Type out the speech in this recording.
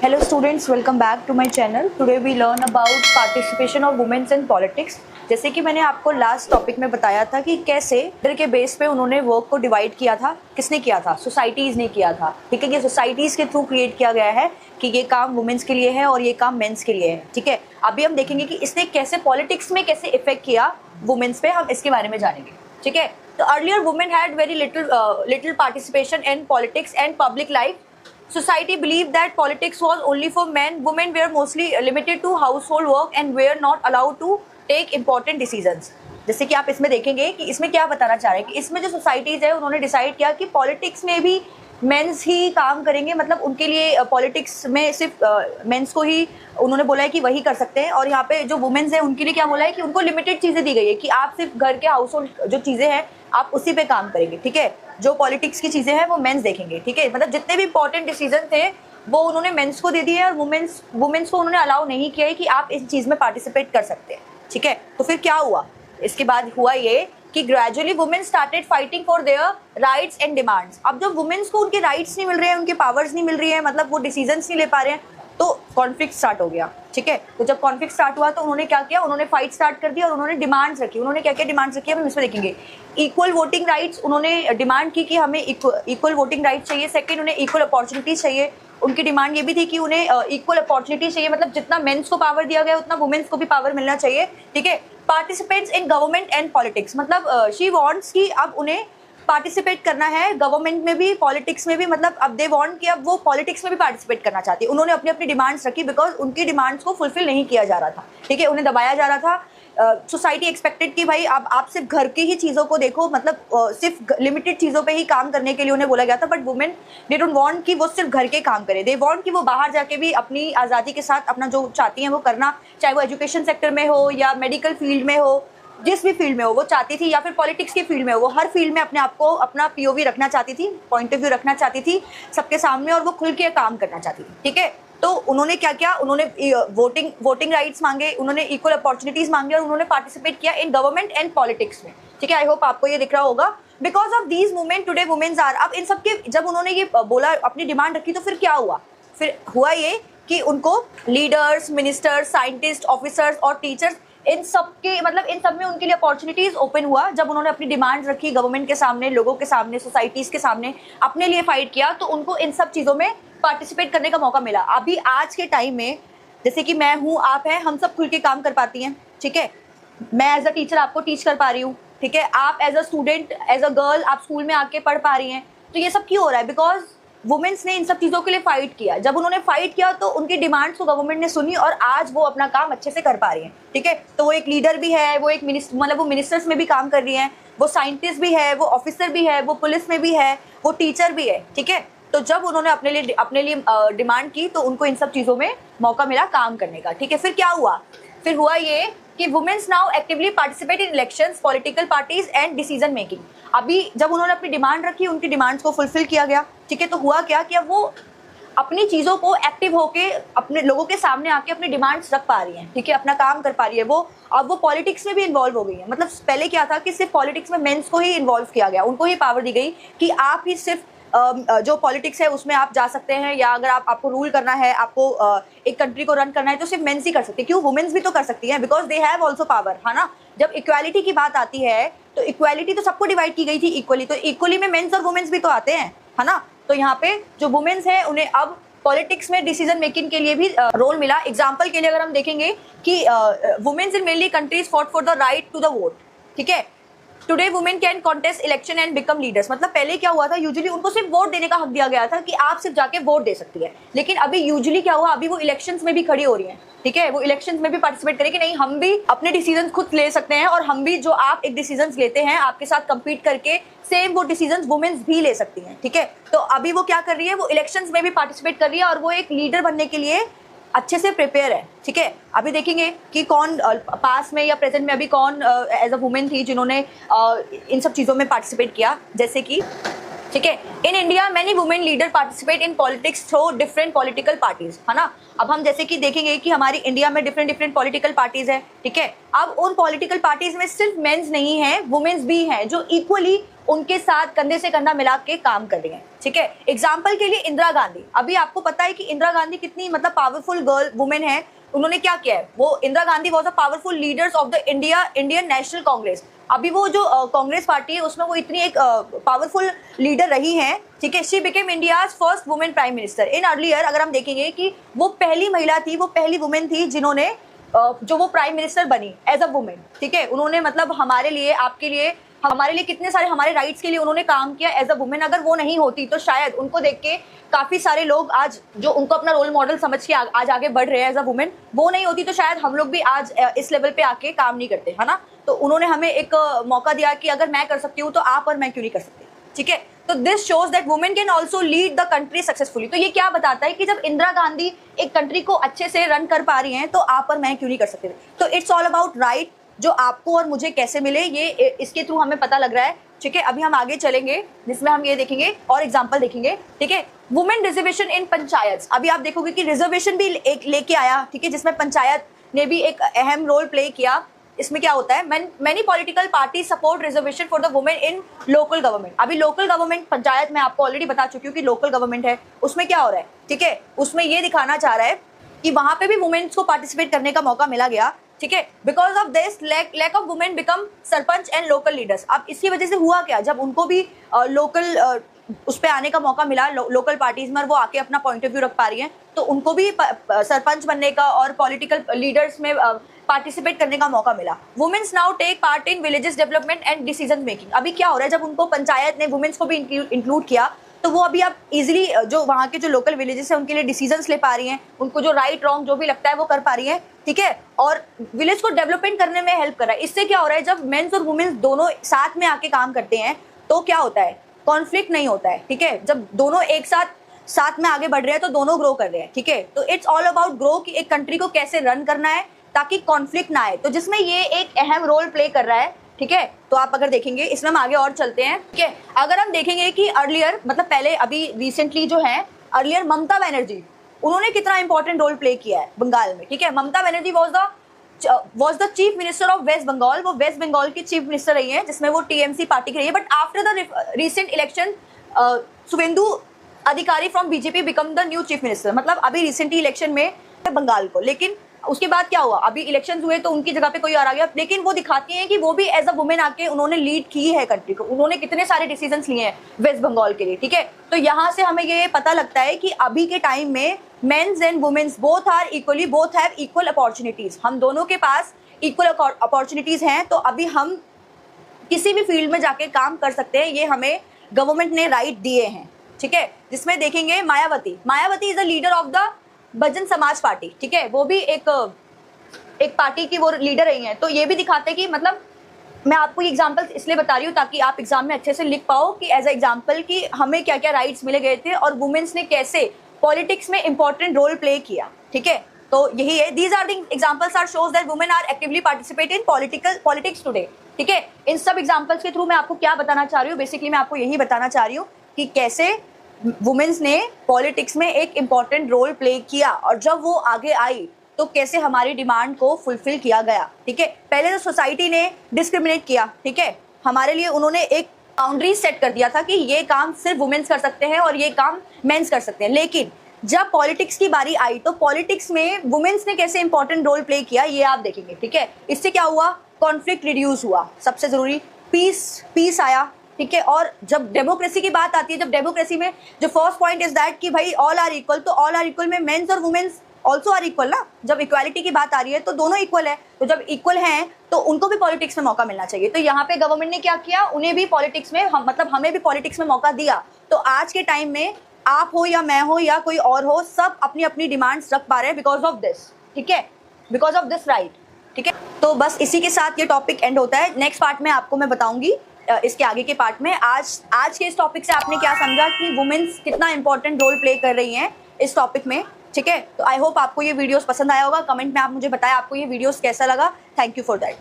Hello students, welcome back to my channel. Today we learn about participation of women in politics. जैसे कि मैंने आपको last topic में बताया था कि कैसे जेंडर के बेस पे उन्होंने वर्क को डिवाइड किया था। किसने किया था? सोसाइटीज ने किया था। ठीक है, ये सोसाइटीज के थ्रू क्रिएट किया गया है कि ये काम वुमेन्स के लिए है और ये काम मेंस के लिए है। ठीक है, अभी हम देखेंगे कि इसने कैसे पॉलिटिक्स में कैसे इफेक्ट किया वुमेन्स पे, हम इसके बारे में जानेंगे। ठीक है, तो earlier women had very little participation in politics and public life. Society believed that politics was only for men. Women were mostly limited to household work and were not allowed to take important decisions. जैसे कि आप इसमें देखेंगे कि इसमें क्या बताना चाह रहे हैं कि इसमें जो सोसाइटीज़ है उन्होंने डिसाइड किया कि पॉलिटिक्स में भी मेंस ही काम करेंगे, मतलब उनके लिए पॉलिटिक्स में सिर्फ मेंस को ही उन्होंने बोला है कि वही कर सकते हैं। और यहाँ पे जो वुमेन्स हैं उनके लिए क्या बोला है कि उनको लिमिटेड चीज़ें दी गई है कि आप सिर्फ घर के हाउस होल्ड जो चीज़ें हैं आप उसी पे काम करेंगे। ठीक है, जो पॉलिटिक्स की चीज़ें हैं वो मेंस देखेंगे। ठीक है, मतलब जितने भी इंपॉर्टेंट डिसीजन थे वो उन्होंने मेंस को दे दिए और वुमेन्स को उन्होंने अलाउ नहीं किया है कि आप इस चीज़ में पार्टिसिपेट कर सकते हैं। ठीक है, तो फिर क्या हुआ? इसके बाद हुआ ये कि gradually women started fighting for their rights and demands. अब जब वुमेन्स को उनके राइट्स नहीं मिल रहे हैं, उनके पावर्स नहीं मिल रही है, मतलब वो डिसीजंस नहीं ले पा रहे हैं, तो कॉन्फ्लिक्ट स्टार्ट हो गया। ठीक है, तो जब कॉन्फ्लिक्ट स्टार्ट हुआ तो उन्होंने क्या किया? उन्होंने फाइट स्टार्ट कर दिया और उन्होंने डिमांड्स रखी। उन्होंने क्या क्या डिमांड्स रखी है हम इसमें देखेंगे। इक्वल वोटिंग राइट्स, उन्होंने डिमांड की कि हमें इक्वल वोटिंग राइट्स चाहिए। सेकंड, उन्हें इक्वल अपॉर्चुनिटीज चाहिए। उनकी डिमांड ये भी थी कि उन्हें इक्वल अपॉर्चुनिटीज चाहिए, मतलब जितना मेंस को पावर दिया गया उतना वुमेन्स को भी पावर मिलना चाहिए। ठीक है, participates in government and politics, मतलब शी वांट्स कि अब उन्हें पार्टिसिपेट करना है गवर्नमेंट में भी पॉलिटिक्स में भी, मतलब अब दे वांट कि अब वो पॉलिटिक्स में भी पार्टिसिपेट करना चाहती है। उन्होंने अपनी अपनी डिमांड्स रखी बिकॉज उनकी डिमांड्स को फुलफिल नहीं किया जा रहा था। ठीक है, उन्हें दबाया जा रहा था। सोसाइटी एक्सपेक्टेड कि भाई अब आप सिर्फ घर की ही चीज़ों को देखो, मतलब सिर्फ लिमिटेड चीज़ों पे ही काम करने के लिए उन्हें बोला गया था। But women they don't want कि वो सिर्फ घर के काम करे, दे वांट कि वो बाहर जाके भी अपनी आज़ादी के साथ अपना जो चाहती हैं वो करना, चाहे वो एजुकेशन सेक्टर में हो या मेडिकल फील्ड में हो, जिस भी फील्ड में हो वो चाहती थी, या फिर पॉलिटिक्स की फील्ड में हो, वो हर फील्ड में अपने आप को अपना पीओवी रखना चाहती थी, पॉइंट ऑफ व्यू रखना चाहती थी सबके सामने, और वो खुल के काम करना चाहती थी। ठीक है, तो उन्होंने क्या किया? उन्होंने वोटिंग राइट्स मांगे, उन्होंने इक्वल अपॉर्चुनिटीज मांगे और उन्होंने पार्टिसिपेट किया इन गवर्नमेंट एंड पॉलिटिक्स में। ठीक है, आई होप आपको ये दिख रहा होगा। Because of these movement today womens are, अब इन सबके जब उन्होंने ये बोला, अपनी डिमांड रखी, तो फिर क्या हुआ? फिर हुआ ये कि उनको लीडर्स, मिनिस्टर्स, साइंटिस्ट, ऑफिसर्स और टीचर्स, इन सब के मतलब इन सब में उनके लिए अपॉर्चुनिटीज ओपन हुआ। जब उन्होंने अपनी डिमांड रखी गवर्नमेंट के सामने, लोगों के सामने, सोसाइटीज के सामने, अपने लिए फाइट किया, तो उनको इन सब चीज़ों में पार्टिसिपेट करने का मौका मिला। अभी आज के टाइम में जैसे कि मैं हूँ, आप हैं, हम सब खुल के काम कर पाती हैं। ठीक है, मैं एज अ टीचर आपको टीच कर पा रही हूँ। ठीक है, आप as a student, as a girl आप स्कूल में आके पढ़ पा रही हैं। तो ये सब क्यों हो रहा है? बिकॉज वुमेन्स ने इन सब चीज़ों के लिए फाइट किया। जब उन्होंने फाइट किया तो उनकी डिमांड्स को गवर्नमेंट ने सुनी और आज वो अपना काम अच्छे से कर पा रही हैं। ठीक है, तो वो एक लीडर भी है, वो एक मतलब वो मिनिस्टर्स में भी काम कर रही हैं, वो साइंटिस्ट भी है, वो ऑफिसर भी है, वो पुलिस में भी है, वो टीचर भी है। ठीक है, तो जब उन्होंने अपने लिए डिमांड की तो उनको इन सब चीज़ों में मौका मिला काम करने का। ठीक है, फिर क्या हुआ? फिर हुआ ये कि womens now actively participate in elections, political parties and decision making. अभी जब उन्होंने अपनी डिमांड रखी, उनकी डिमांड्स को फुलफिल किया गया। ठीक है, तो हुआ क्या कि अब वो अपनी चीज़ों को एक्टिव होके अपने लोगों के सामने आके अपनी डिमांड्स रख पा रही हैं। ठीक है, अपना काम कर पा रही है। वो अब वो पॉलिटिक्स में भी इन्वॉल्व हो गई है। मतलब पहले क्या था कि सिर्फ पॉलिटिक्स में मेंस को ही इन्वॉल्व किया गया, उनको ही पावर दी गई कि आप ही सिर्फ जो पॉलिटिक्स है उसमें आप जा सकते हैं, या अगर आपको रूल करना है, आपको एक कंट्री को रन करना है तो सिर्फ मेंस ही कर सकते हैं। क्यों? वुमेन्स भी तो कर सकती हैं, because they have also power, है ना। जब इक्वालिटी की बात आती है तो इक्वालिटी तो सबको डिवाइड की गई थी इक्वली, तो इक्वली में मेंस और वुमेन्स भी तो आते हैं, है ना। तो यहाँ पे जो वुमेन्स है उन्हें अब पॉलिटिक्स में डिसीजन मेकिंग के लिए भी रोल मिला। एग्जाम्पल के लिए अगर हम देखेंगे कि womens in mainly countries fought for the right to the vote. ठीक है, today women can contest election and become leaders. मतलब पहले क्या हुआ था, यूजुअली उनको सिर्फ वोट देने का हक दिया गया था कि आप सिर्फ जाके वोट दे सकती है। लेकिन अभी यूजुअली क्या हुआ, अभी वो इलेक्शंस में भी खड़ी हो रही हैं। ठीक है, वो इलेक्शंस में भी पार्टिसिपेट करें कि नहीं, हम भी अपने डिसीजंस खुद ले सकते हैं, और हम भी जो आप एक डिसीजंस लेते हैं आपके साथ कंपीट करके सेम वो डिसीजंस वुमेन्स भी ले सकती हैं। ठीक है, तो अभी वो क्या कर रही है, वो इलेक्शंस में भी पार्टिसिपेट कर रही है और वो एक लीडर बनने के लिए अच्छे से प्रिपेयर है। ठीक है, अभी देखेंगे कि कौन पास में या प्रेजेंट में अभी कौन एज अ वुमेन थी जिन्होंने इन सब चीज़ों में पार्टिसिपेट किया। जैसे कि ठीक है। In India many women leader participate in politics through different political parties, है ना। अब हम जैसे कि देखेंगे कि हमारी इंडिया में डिफरेंट पॉलिटिकल पार्टीज है, ठीक है। अब उन पॉलिटिकल पार्टीज में सिर्फ मेंस नहीं है, वुमेन्स भी हैं जो इक्वली उनके साथ कंधे से कंधा मिला के काम कर रही हैं, ठीक है। एग्जाम्पल के लिए इंदिरा गांधी, अभी आपको पता है कि इंदिरा गांधी कितनी मतलब पावरफुल गर्ल वुमेन है। उन्होंने क्या किया है, वो Indira Gandhi was a powerful leaders of the Indian national Congress. अभी वो जो कांग्रेस पार्टी है उसमें वो इतनी एक पावरफुल लीडर रही हैं, ठीक है। She became India's first women prime minister in earlier. अगर हम देखेंगे कि वो पहली महिला थी, वो पहली वुमेन थी जिन्होंने जो वो प्राइम मिनिस्टर बनी एज अ वुमेन, ठीक है। उन्होंने मतलब हमारे लिए, आपके लिए, हमारे लिए कितने सारे हमारे राइट्स के लिए उन्होंने काम किया एज अ वुमेन। अगर वो नहीं होती तो शायद उनको देख के काफी सारे लोग आज जो उनको अपना रोल मॉडल समझ के आज आगे बढ़ रहे हैं एज अ वुमेन, वो नहीं होती तो शायद हम लोग भी आज इस लेवल पे आके काम नहीं करते, है ना। तो उन्होंने हमें एक मौका दिया कि अगर मैं कर सकती हूँ तो आप और मैं क्यों नहीं कर सकती, ठीक है। तो this shows that women can also lead the country successfully. तो ये क्या बताता है कि जब इंदिरा गांधी एक कंट्री को अच्छे से रन कर पा रही हैं तो आप और मैं क्यों नहीं कर सकते। तो इट्स ऑल अबाउट राइट, जो आपको और मुझे कैसे मिले ये इसके थ्रू हमें पता लग रहा है, ठीक है। अभी हम आगे चलेंगे जिसमें हम ये देखेंगे और एग्जांपल देखेंगे, ठीक है। वुमेन रिजर्वेशन इन पंचायत, अभी आप देखोगे कि रिजर्वेशन भी एक लेके आया, ठीक है, जिसमें पंचायत ने भी एक अहम रोल प्ले किया। इसमें क्या होता है, many political party support reservation for the women in local government. अभी लोकल गवर्नमेंट पंचायत में आपको ऑलरेडी बता चुकी हूँ कि लोकल गवर्नमेंट है, उसमें क्या हो रहा है, ठीक है। उसमें ये दिखाना चाह रहा है कि वहां पे भी वुमेन्स को पार्टिसिपेट करने का मौका मिला गया, ठीक है। Because of this lack of women become sarpanch and local leaders. अब इसकी वजह से हुआ क्या, जब उनको भी लोकल उस पर आने का मौका मिला लोकल पार्टीज में, और वो आके अपना पॉइंट ऑफ व्यू रख पा रही हैं, तो उनको भी सरपंच बनने का और पॉलिटिकल लीडर्स में पार्टिसिपेट करने का मौका मिला। Womens now take part in villages development and decision making. अभी क्या हो रहा है, जब उनको पंचायत ने वुमेन्स को भी इंक्लूड किया तो वो अभी आप इजीली जो वहाँ के जो लोकल विलेजेस है उनके लिए डिसीजंस ले पा रही हैं, उनको जो राइट रॉन्ग जो भी लगता है वो कर पा रही हैं, ठीक है। और विलेज को डेवलपमेंट करने में हेल्प कर रहा है। इससे क्या हो रहा है, जब मेंस और वुमेन्स दोनों साथ में आके काम करते हैं तो क्या होता है, कॉन्फ्लिक्ट नहीं होता है, ठीक है। जब दोनों एक साथ में आगे बढ़ रहे हैं तो दोनों ग्रो कर रहे हैं, ठीक है। तो इट्स ऑल अबाउट ग्रो कि एक कंट्री को कैसे रन करना है ताकि कॉन्फ्लिक्ट ना आए, तो जिसमें ये एक अहम रोल प्ले कर रहा है, ठीक है। तो आप अगर देखेंगे, इसमें हम आगे और चलते हैं, ठीक है। अगर हम देखेंगे कि अर्लियर मतलब पहले अभी रिसेंटली जो है अर्लियर ममता बनर्जी, उन्होंने कितना इंपॉर्टेंट रोल प्ले किया है बंगाल में, ठीक है। Mamata Banerjee was the chief minister of West Bengal. वो वेस्ट बंगाल की चीफ मिनिस्टर रही है जिसमें वो टीएमसी पार्टी की रही है। But after the recent election Suvendu Adhikari from BJP become the new chief minister. मतलब अभी रिसेंटली इलेक्शन में बंगाल को, लेकिन उसके बाद क्या हुआ, अभी इलेक्शन हुए तो उनकी जगह पे कोई और आ गया, लेकिन वो दिखाती हैं कि वो भी एज अ वुमेन आके उन्होंने लीड की है कंट्री को, उन्होंने कितने सारे डिसीजंस लिए हैं वेस्ट बंगाल के लिए, ठीक है। तो यहाँ से हमें ये पता लगता है कि अभी के टाइम में mens and womens both are equally, both have equal opportunities. हम दोनों के पास इक्वल अपॉर्चुनिटीज हैं, तो अभी हम किसी भी फील्ड में जाके काम कर सकते हैं, ये हमें गवर्नमेंट ने राइट दिए हैं, ठीक है। जिसमें देखेंगे Mayawati is the leader of the Bahujan Samaj party, ठीक है। वो भी एक पार्टी की वो लीडर रही हैं। तो ये भी दिखाते हैं कि मतलब मैं आपको ये एग्जांपल इसलिए बता रही हूँ ताकि आप एग्जाम में अच्छे से लिख पाओ कि एज अ एग्जांपल कि हमें क्या क्या राइट्स मिले गए थे और वुमेन्स ने कैसे पॉलिटिक्स में इंपॉर्टेंट रोल प्ले किया, ठीक है। तो यही है, these are the examples are shows that women are actively participate in politics today, ठीक है। इन सब एग्जांपल्स के थ्रू मैं आपको क्या बताना चाह रही हूँ, बेसिकली मैं आपको यही बताना चाह रही हूँ कि कैसे वुमेन्स ने पॉलिटिक्स में एक इम्पॉर्टेंट रोल प्ले किया, और जब वो आगे आई तो कैसे हमारी डिमांड को फुलफिल किया गया, ठीक है। पहले तो सोसाइटी ने डिस्क्रिमिनेट किया, ठीक है, हमारे लिए उन्होंने एक बाउंड्री सेट कर दिया था कि ये काम सिर्फ वुमेन्स कर सकते हैं और ये काम मेंस कर सकते हैं। लेकिन जब पॉलिटिक्स की बारी आई तो पॉलिटिक्स में वुमेन्स ने कैसे इंपॉर्टेंट रोल प्ले किया ये आप देखेंगे, ठीक है। इससे क्या हुआ, कॉन्फ्लिक्ट रिड्यूस हुआ, सबसे जरूरी पीस आया, ठीक है। और जब डेमोक्रेसी की बात आती है, जब डेमोक्रेसी में जो फर्स्ट पॉइंट इज दैट कि भाई ऑल आर इक्वल, तो ऑल आर इक्वल में मेंस और वुमेन्स ऑल्सो आर इक्वल ना। जब इक्वालिटी की बात आ रही है तो दोनों इक्वल है, तो जब इक्वल हैं तो उनको भी पॉलिटिक्स में मौका मिलना चाहिए। तो यहाँ पे गवर्नमेंट ने क्या किया, उन्हें भी पॉलिटिक्स में मतलब हमें भी पॉलिटिक्स में मौका दिया। तो आज के टाइम में आप हो या मैं हो या कोई और हो, सब अपनी अपनी डिमांड्स रख पा रहे हैं बिकॉज ऑफ दिस, ठीक है, बिकॉज ऑफ दिस राइट, ठीक है। तो बस इसी के साथ ये टॉपिक एंड होता है। नेक्स्ट पार्ट में आपको मैं बताऊंगी इसके आगे के पार्ट में। आज के इस टॉपिक से आपने क्या समझा कि वुमेन्स कितना इंपॉर्टेंट रोल प्ले कर रही हैं इस टॉपिक में, ठीक है। तो आई होप आपको ये वीडियोस पसंद आया होगा। कमेंट में आप मुझे बताएं आपको ये वीडियोस कैसा लगा। Thank you for that.